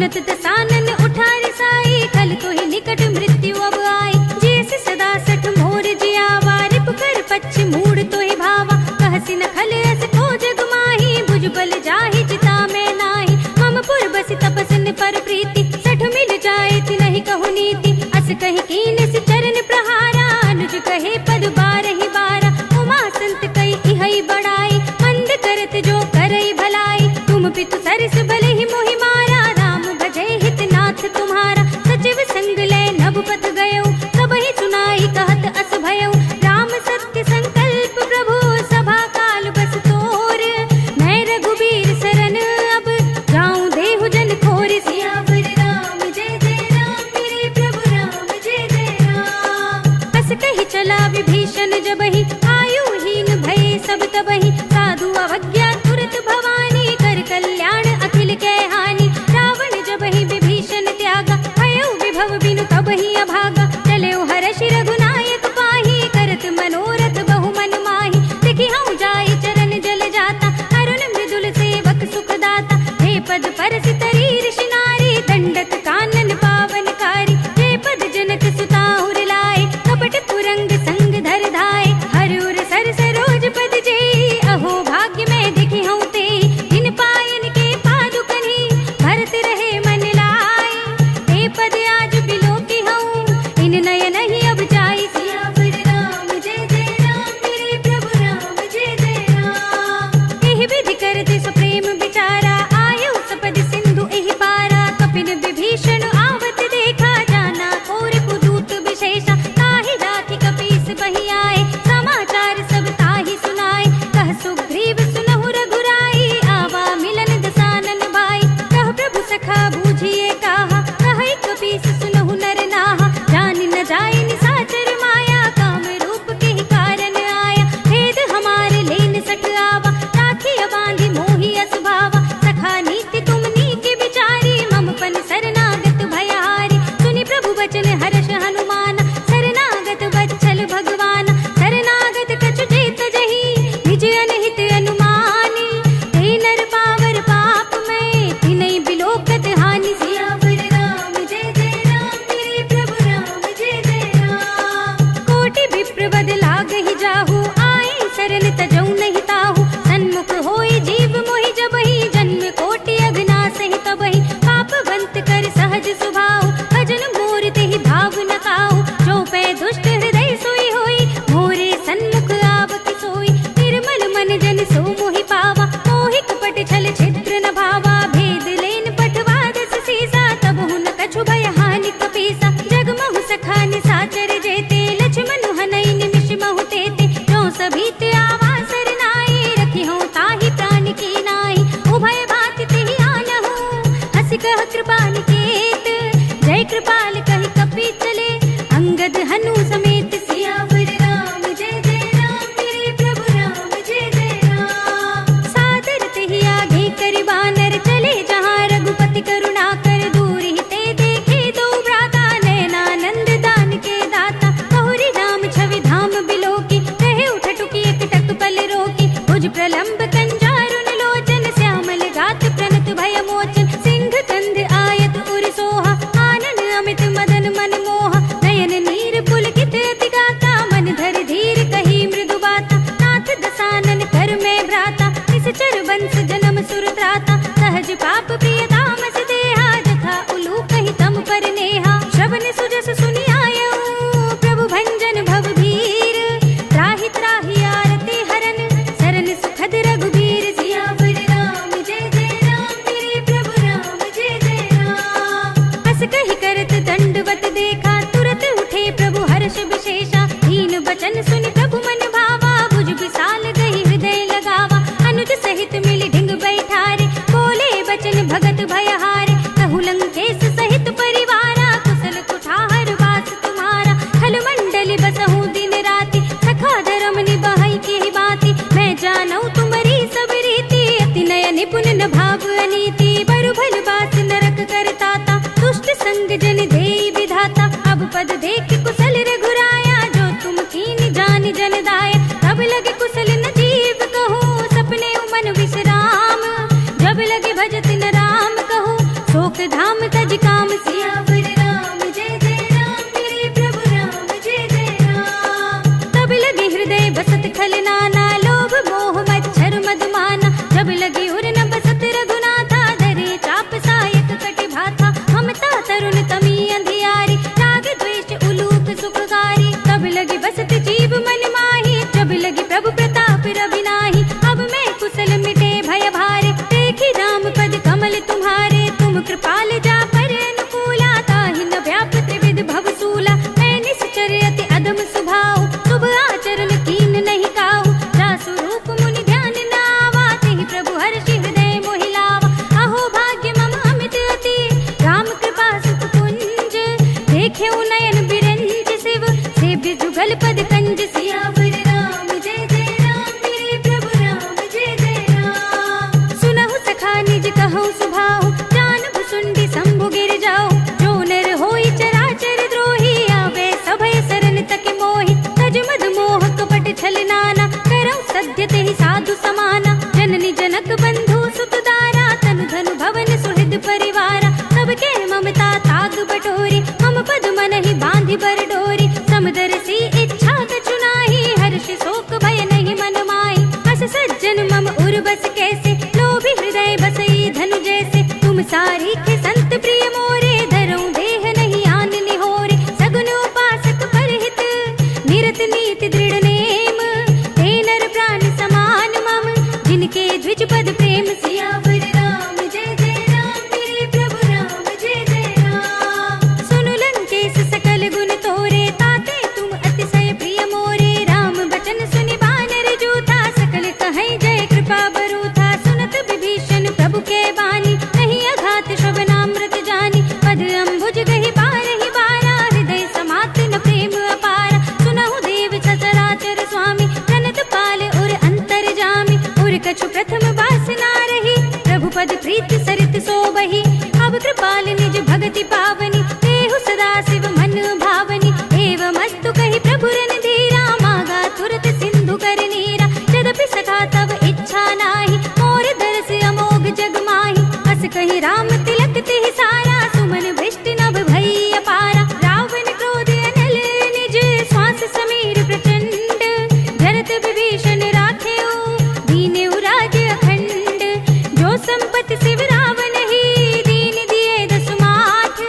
सुनत दसानन उठा रिसाई, कल तो ही निकट मृत्यु अब आई। जैसे सदा सठ मोर जियावा, रिप कर पच्छ मूड तो ही भावा। कहसी न खल अस को जग माही, बुझ बल जाहि चिता में नाही। मम पुर बसि तपस्न पर प्रीति, सठ मिल जाए ति नहीं कहु नीति। अस कहि कीन सि चरण प्रहारा, अनुज कहे पद बारहि बारा। उमा संत कई इहै बड़ाई, मंद करत जो करई भलाई। तुम पितु सरस भले ही मोहि मारा, राम भजै हित नाथ तुम्हारा। सचिव संग ले नभ पथ गयो, सब ही सुनाई कहत अस भयो। राम सत्य संकल्प प्रभु, सभा काल बस तोर। मैं रघुबीर सरन अब, जाऊं देहु जन खोर। सियावर राम जय जय राम, मेरे प्रभु राम जय जय राम। अस कहि चला विभीषण जबहि, आयुहीन भये सब तबहि। साधु अवज्ञा तुरत भवानी, कर कल्याण अखिल के हानि। रावण जबहि विभीषण त्यागा, भयो विभव बिनु तबहि अभागा। चले हर्षि रघुनायक पाहि, करत मनोरथ बहु मन माहि। देखि हऊँ जाई चरण जल जाता, अरुण मृदुल सेवक सुख दाता। हे पद परसि तरी ऋषि नारी, दंडक कानन पावनकारी। हे पद जनक सुता उर लाए, कपट कुरंग संग धर धाए। हर उर सर सरोज पद जेई, अहो भाग्य में देखि हऊँ तेई। इन पायन के पादुकनि, भरत रहे मन लाई। हे पद आज बिलोकी हऊँ, इन नयन ही अब जाई। सियावर राम जय जय राम, मेरे प्रभु राम जय जय राम। एहि विधि करते सुप्रेम विचारा, आयु सपद सिंधु एहि पारा। कपिन विभीषण आवत देखा, जाना और कुदूत विशेषा। ताहि राखी कपीस बहि आए, समाचार सब ताहि सुनाए। कह सुग्रीव सुनहु रघुराई, आवा मिलन दसानन भाई। कह प्रभु सखा बूझिए काहा, कहै कपीस सुनहु नर नाहा। जान न जाय निसाचर माया, काम रूप के ही कारण आया। भेद हमारे लेन सठ आवा, राखिया बांधि मोहि अस भावा। सखा नीति तुम नीके विचारी, मम पन शरणागत भयहारी। सुनि प्रभु वचन हर्ष हनुमाना, शरणागत वत्सल भगवाना। शरणागत कछु जेत जहि, निज अनहित अनुमानी। ते नर पावर पाप में, तिनै बिलोकत हानि। सियावर राम जय जय राम, मेरे प्रभु राम जय जय राम। कोटि विप्र बद लागहि जाहु, आए शरण तजौ नहीं ताहु। सन्मुख होई जीव मोहि जबहि, जन्म कोटि अघनासहि तबहि। पापवंत कर सहज स्वभाव, भजन मोर तेहि भाव न काहु। जो पै दुष्ट हृदय सोई होई, मोरे सन्मुख आवति सोई। निर्मल मन जन सो मोहि पावा, मोहि कपट छल छिद्र न भावा। भेद लेन पठवा दस सीसा, तबहु न कछु भय हानि कपीसा। जगमहु सखा निसाचर जेते, लक्ष्मण हनै निमिष महु तेते। जो सभीत आवा सरनाई, रखी हूँ ताहि प्राण की नाई। उभय भांति तेहि आनहु, हँसि कह कृपा निकेत। जय कृपाल कहि कपि चले, अंगद हनु समेत। सियावर राम जय जय राम, मेरे प्रभु राम जय जय राम। सादर तेहि आगे करि बानर, चले जहाँ रघुपति करुणा कर। दूर ही ते देखे दो भ्राता, नयनानंद दान के दाता। बहुरी राम छवि धाम बिलोकी, रहे उठ टुकी एकटक पल रोकी। भुज प्रलंब कंजारुन लोचन, श्यामल गात प्रणत भय मोचन। सिंह कंध आयत उर सोहा, आनन अमित मदन मन मोहा। नयन नीर पुलकित अति गाता, मन धर धीर कही मृदु बाता। नाथ दसानन कर में भ्राता, निश्चर वंश जन्म सुर त्राता। सहज पाप प्रिय तामस देहा, जथा उलूक ही तम पर नेहा। श्रवण सुजस सुनि आयऊ, प्रभु भंजन भव भीर। त्राहि त्राहि आरती हरन, शरण सुखद रघुबीर। सियावर राम जय जय राम, मेरे प्रभु राम जय जय राम। अस कहि करत दंडवत देखा, तुरत उठे प्रभु हर्ष विशेषा। दीन बचन सुनि प्रभु मन भावा, भुज विशाल गहि हृदय लगावा। अनुज सहित मिलि ढिंग बैठारे, बोले बचन भगत भय शोक धाम तज काम सियावर राम जय जय राम मेरे प्रभु राम जय जय राम। तब लगे हृदय बसत खल नाना लोभ मोह मच्छर मधुमाना जब लगी उर न बसत रघुनाथा धरे चाप सायक कटि भाथा ममता तरुण तमी अंधियारी राग द्वेष उलूक सुखकारी तब लगी बसत जीव मन माही जब लगी प्रभु प्रताप रविनाही अब मैं कुशल मिटे भय भारे देखी राम पद कमल तुम्हारे तुम कृपाल जा पर अनुकूला ताहि न व्याप त्रिविध भवसूला मैं निश्चर अति अधम स्वभाव शुभ आचरण कीन नहीं काहू जासु रूप मुनि ध्यान न आवा तेहि प्रभु हर्षि हृदय मोहि लावा अहो भाग्य मम अमित अति राम कृपा सुख कुंज देखे नयन बिरंज शिव सेव्य जुगल पद कंज सियावर राम जय जय राम मेरे प्रभु राम जय जय राम। सुनहु सखा निज कहूँ सुभाऊ जान भुसुंडी शंभु गिर जाओ जो नर होई चराचर द्रोही आवे सभय सरन तक मोहि तज मद मोह कपट छल नाना करौ सद्य तेहि साधु समाना जननी जनक बंधु सुत दारा तनु धनु भवन सुहृद परिवारा सबके ममता ताग बटोरी मम पद मन ही बांधि बर डोरी समदर्शी इच्छा कछु नाही हर्ष शोक भय नहीं मन माही अस सज्जन मम उर बस कैसे लोभी हृदय बसई धनु जैसे तुम सारी के संत प्रिय मोरे धरऊं देह नहीं आन निहोरे सगुन उपासक परहित निरत नीति दृढ़ नेम ते नर प्राण समान मम जिनके द्विज पद प्रेम सियावर राम जय जय राम मेरे प्रभु राम जय जय राम। सुनु लंकेश सकल गुण तोरे ताते तुम अतिशय प्रिय मोरे राम बचन सुनि बानर जूथा सकल कहे जय कृपा बरूथा सुनत विभीषण प्रभु के बानी नहीं अघात श्रवणामृत जानी पद अम्बुज गहि बारहि बारा हृदय समात न प्रेम अपारा सुनहु देव सचराचर स्वामी प्रणत पाल उर अंतर जामी उर कछु प्रथम वासना रही प्रभु पद प्रीति सरित सोबहि अब कृपाल निज भगति पावनी देहु सदा शिव मन भावनी एवं अस्तु कहि प्रभु रन धीरा मागा तुरत सिंधु कर नीरा यद्यपि सखा तब इच्छा नाही मोर दरस अमोघ जग माही अस कहि राम तिलक तेहि सारा सुमन भ्रष्ट नभ भई अपारा रावण क्रोध अनल निज श्वास समीर प्रचंड भरत विभीषण राखेऊ दीने उराज अखंड जो संपत्ति शिव रावण ही दीन दिए दसुमाठ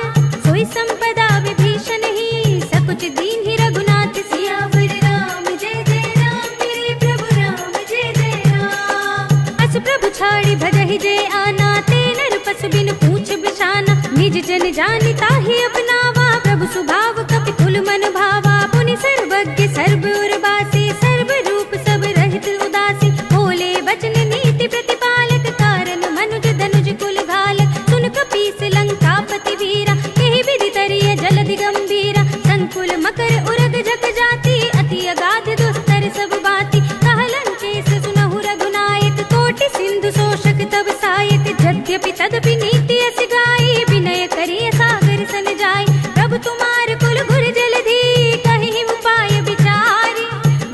सोई संपदा विभीषण ही सकुच दीन ही रघुनाथ सियावर राम जय जय राम मेरे प्रभु राम जय जय राम। अस प्रभु छाड़ी भजहि जय आना ते नर पशु बिन पूछ बिछाना निज जन जानि ताहि अपनावा प्रभु सुभाव कपि कुल मन भावा पुनि सर्वज्ञ सर्व उर्वासी सर्व रूप सब रहित उदासी बोले वचन नीति प्रतिपालक कारण मनुज धनुज कुल घालक सुन कपीस लंकापति वीरा यही विधि तरिय जलधि गंभीरा संकुल मकर उरग जग जाति अति अगाध दुस्तर सब बाती कहलन केस सुनहु रघुनायक कोटि सिंधु शोषक तब सायक यद्यपि तदपि नीति अस गाई विनय करिय सागर सन जाय प्रभु तुम्हार कुल गुर जलधि कहि उपाय विचारी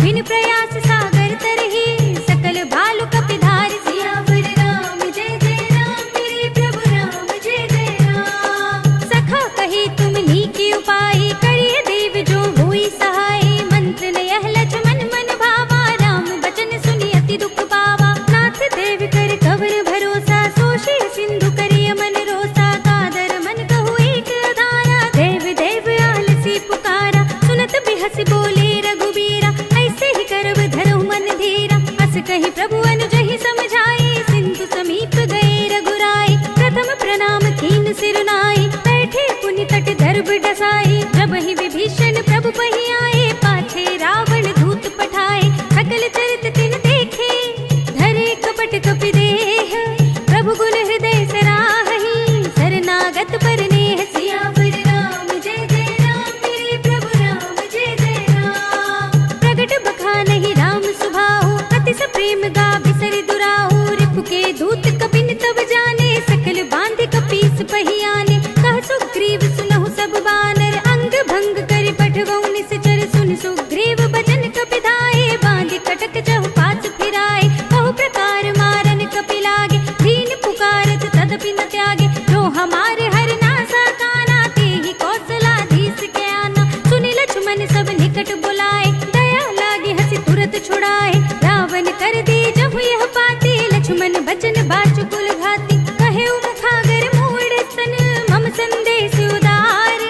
बिन प्रयास सागर तरहि सकल भालु कपिधारि सियावर राम जय जय राम मेरे प्रभु राम जय जय राम। सखा कही तुम नीकी उपाय करिय देव जो हुई सहाय मंत्र न यह लक्ष्मण मन भावा राम बचन सुनि अति दुख पावा नाथ देव कर कवर भरोसा सोषे सिंधु करिय मन रोसा कादर मन कहु एक अधारा देव देव आलसी पुकारा सुनत बिहस बोले रघुबीरा ऐसे ही करब धरहु मन धीरा अस कहि प्रभु अनुजहि समझाए सिंधु समीप गए रघुराई प्रथम प्रणाम कीन सिर नाई बैठे पुनि तट दर्भ डसाई जब छुड़ाए। रावण कर दी जब यह पाती, लक्ष्मण बचन बाचुकुल घाती। कहे मुखागर मूड स्तन, मम संदेश उदार।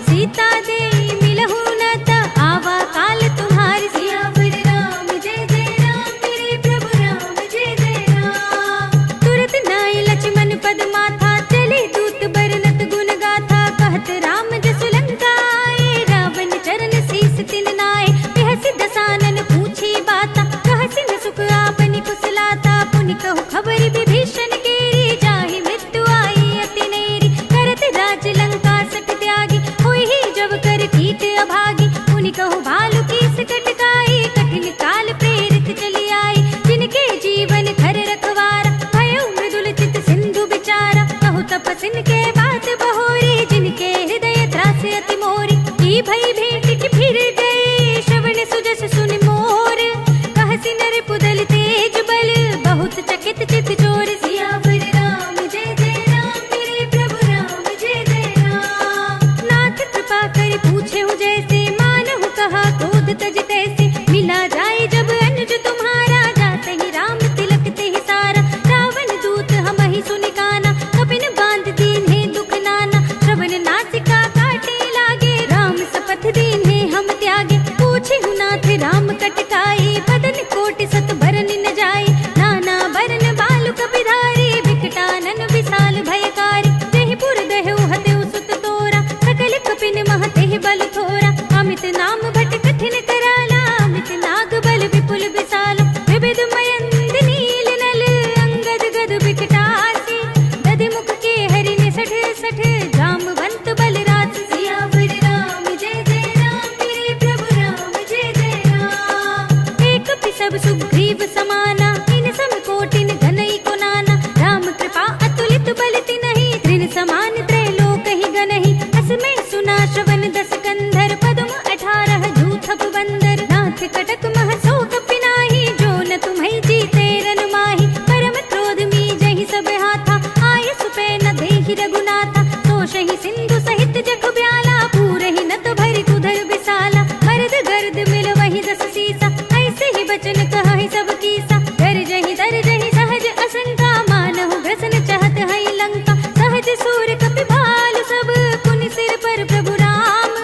सीता दे मिलहु न त आवा काल तुम्हारी। सियावर राम जय जय राम, मेरे प्रभु राम जय जय राम। तुरत नाय लक्ष्मण पद माथा, चले दूत बरनत गुण गाथा। कहत राम जसु लंका आए, रावण चरण शीस तिन नाय। बिहसि दसानन पूछी बाता, कहसि न सुख आपनि कुशलाता। पुनि कहु खबर विभीषण केरी, जाहि मृत्यु आई अति नेरी। करत राज लंका सठ त्यागी, होई ही जब कर कीट अभागी। पुनि कहु भालु कीस कटकाई, कठिन काल प्रेरित चली आई। जिनके जीवन खर रखवारा, भयो मृदुल चित सिंधु बिचारा। कहु तपसिन के बात बहोरी, जिनके हृदय त्रास अति मोरी। की भई भेंट की फिर गए, श्रवण सुजस सुन मोर। कहसि नर पुदल तेज बल, बहुत चकित चित चोर। सियावर राम जय जय राम, मेरे प्रभु राम जय जय राम। नाथ कृपा कर पूछे हूँ जैसे, मानहु कहा क्रोध तज तैसे। मिला जाए जब अनुज तुम्हारा, जाते ही राम तिलक ते ही सारा। रावण दूत हम ही सुनि काना, कपिन बांध दीन है दुख नाना। श्रवण नासिका काटे लागे, राम शपथ दीन है हम त्यागे। पूछे हूँ नाथ राम कटकाई, बदन कोटि सत बरन न जाए। नाना बरन बालु कपिधारी, विकटानन विशाल भयकारी। तेहि पुर दहेउ हतेउ सुत तोरा, सकल कपिन मह तेहि बल थोरा। अमित नाम भट कठिन कराला, अमित नाग बल विपुल विशाल। विविध मयंद नील नल, अंगद गद विकटासी। दधि मुख के हरि निसठ सठ, जामवंत बलराज। सियावर राम जय जय राम, मेरे प्रभु राम जय जय राम। एक सब सुग्रीव समाना, इन सम कोटिन घनई को नाना। राम कृपा अतुलित बल तिनहि, त्रिन समान त्रैलोक ही गनहि। असमय सुना श्रवण दस कंधर, पद्म 18 जूथप बंदर। नाथ कटक मह शोक पिनाहि, जो न तुम्हि जीते रन माहि। परम क्रोध मी जहि सब हाथा, आय सुपै न देहि रघुनाथा। तोषहि सिंधु सहित जग ब्याला, पूरहि न तो भरि कुधर विसाला। मर्द गर्द मिल वही दस सीसा, ऐसे ही बचन कहहि सब कीसा। गरजहि दरजहि सहज असंका, मानहु ग्रसन चहत है लंका। सहज सूर कपि भालु सब, पुनि सिर पर प्रभु राम।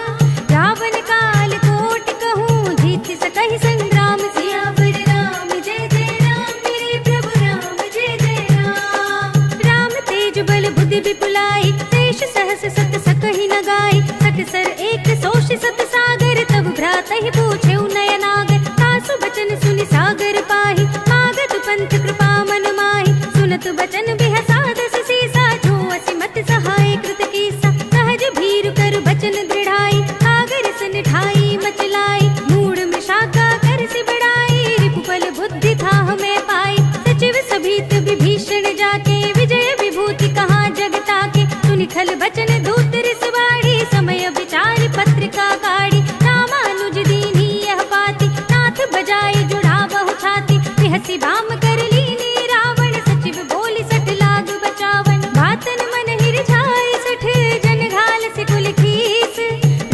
रावण काल कोटि कहूँ, जीत सकहि संग्राम। सियावर राम जय जय राम, मेरे प्रभु राम जय जय राम। राम तेज बल बुद्धि विपुलाई, शेष सहस सत सकहि न गाई। सकसर एक सोष सत सागर, तब भ्रातहि पूछे नयनागर। तासु बचन सुनि सागर पाहि, मागत पंथ कृपा मन माहि। सुनत बचन बिहसा दस सीसा, जो असिमत सहाय कृत कीसा। सहज भीरु कर बचन दृढ़ाई, सागर सन ठाई मचलाई। मूढ़ में शाखा कर से बढ़ाई, रिपुबल बुद्धि था हमें पाई। सचिव सभीत विभीषण जाके, विजय विभूति कहाँ जग ताके। सुनि खल बचन दूत रिसवाड़ी, समय विचार पत्रिका गाड़ी। रामानुज दीनी यह पाती, नाथ बजाए जुड़ा बहु छाती। बिहसि बाम कर लीनी रावण, सचिव बोली सठ लाग बचावन। बातन मन हिर छाए सठ, जन घाल से कुल खीस।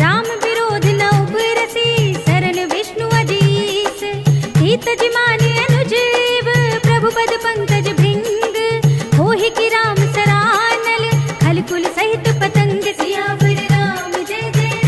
राम विरोध न उबरसी, शरण विष्णु अजीस। हित जिमाने अनुजीव, प्रभु पद पंकज भृंग। होहि कि राम सरानल, खल कुल सहित पतंग। सियावर राम जय जय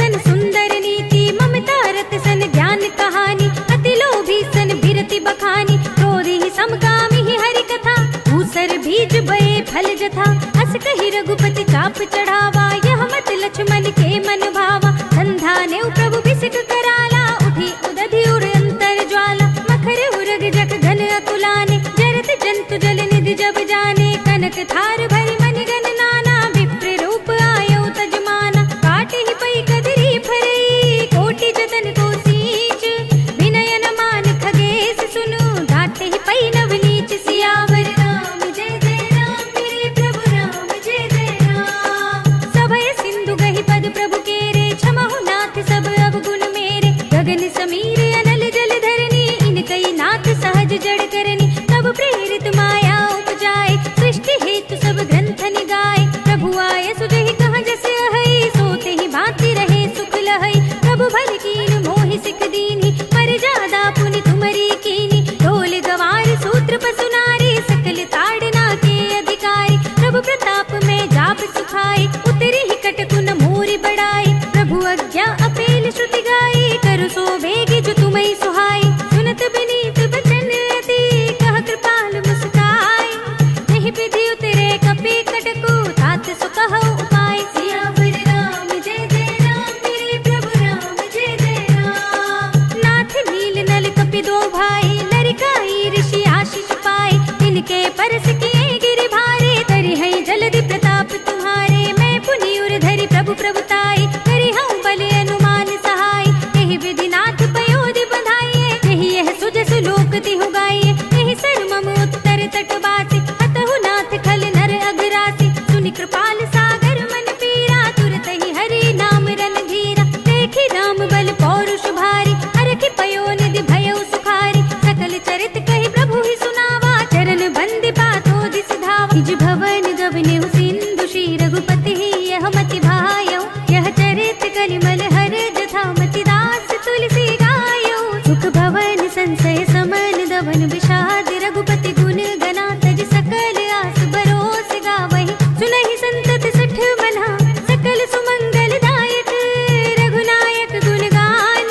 सन सुंदर नीति, ममता रत सन ज्ञान कहानी, अति लोभी सन बिरति बखानी, क्रोधी समकामी ही हरि कथा, ऊसर बीज बये फल जथा, अस कही रघुपति चाप चढ़ावा, यह मत लक्ष्मण के मन भावा, संधा नेउ प्रभु बिसिक कराला, उठी उदधि उर अंतर ज्वाला, मखर उरग जग घन अतुलाने, जरत जंतु जल निधि जब जाने, कनक थार भरि मन गन नाना, विप्र रूप आयो तजमाना, काटे ही पई कदरी फरई, कोटि जतन को सींच, विनय न मान खगेश सुनु, घाटे ही पई नव नीच, सियावर राम जय जय राम, मेरे प्रभु राम जय जय राम। सभय सिंधु गहि पद प्रभु केरे, क्षमहु नाथ सब अवगुण मेरे, गगन समीर अनल जल धरनी, इनकई नाथ सहज जड़ करनी, तब प्रेरित माया उपजाए, सृष्टि हेतु सब ग्रंथ निगाए, प्रभु आय सुजहि कहा जस अहै, सोते ही भांति रहे सुख लहै, प्रभु भल कीन मोहि सिख दीनी, पर जादा पुनि तुमरी कीनी, ढोल गवार सूत्र पसु नारी, सकल ताड़ना के अधिकारी, प्रभु प्रताप में जाप सुखाए, उतरी ही कटकुन मोरि बढ़ाए, प्रभु आज्ञा अपेल श्रुति गाई, करु सो बेगी जो तुम्हें सुहाई, सुनत बिनीत बचन अति, कह कृपाल मुस्काई, नहीं विधि उतरे कपि कटकु, तात सो कहो उपाय, सियावर राम जय जय राम, मेरे प्रभु राम जय जय राम। नाथ नील नल कपि दो भाई, लरिकाई ऋषि आशीष पाए, इनके परस किए गिरि भारे, तरि है जलधि प्रताप तुम्हारे, मैं पुनि उर धरि प्रभु प्रभुताई, करि हूँ बल अनुमान सहाय, यही विधि नाथ पयोधि बधाइए, यही यह सुजसु लोक तिहु गाइए, यही सर मम उत्तर तटवासी, हतहु नाथ खल नर अघरासी, सुनि कृपाल सागर मन पीरा, तुरत ही हरि नाम रन धीरा, देखी राम बल पौरुष भारी, हरखि पयोनिधि भयउ सुखारी, सकल चरित कहि प्रभु ही सुनावा, चरण बंदि पातो दिस धावा, निज भवन गवनेउ सिंधु श्री रघुपति ही यह मति भायौ, यह चरित कलिमल हर जथा मति दास तुलसी गायौ, सुख भवन संशय समन दवन विषाद, रघुपति गुण गना तज सकल आस भरोस गावहि, सुनहि संतत सठ मना, सकल सुमंगल दायक, रघुनायक गुण गान,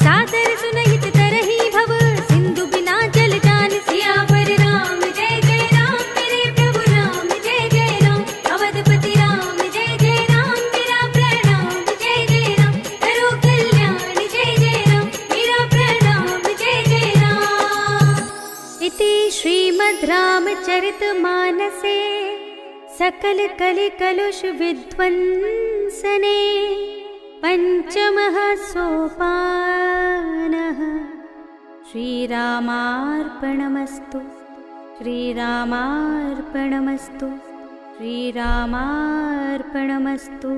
सादर सुनहित तरहि भव, सिंधु बिना जल जान, सियावर राम जय जय राम, मेरे प्रभु राम जय जय राम, अवधपति राम जय जय राम, मेरा प्रणाम जय जय राम, करो कल्याण जय जय राम, मेरा प्रणाम जय जय राम। इति श्रीमद् रामचरितमानसे सकल कलि कलुष विध्वंसने पंचमः सोपानः, श्रीरामार्पणमस्तु, श्रीरामार्पणमस्तु, श्रीरामार्पणमस्तु।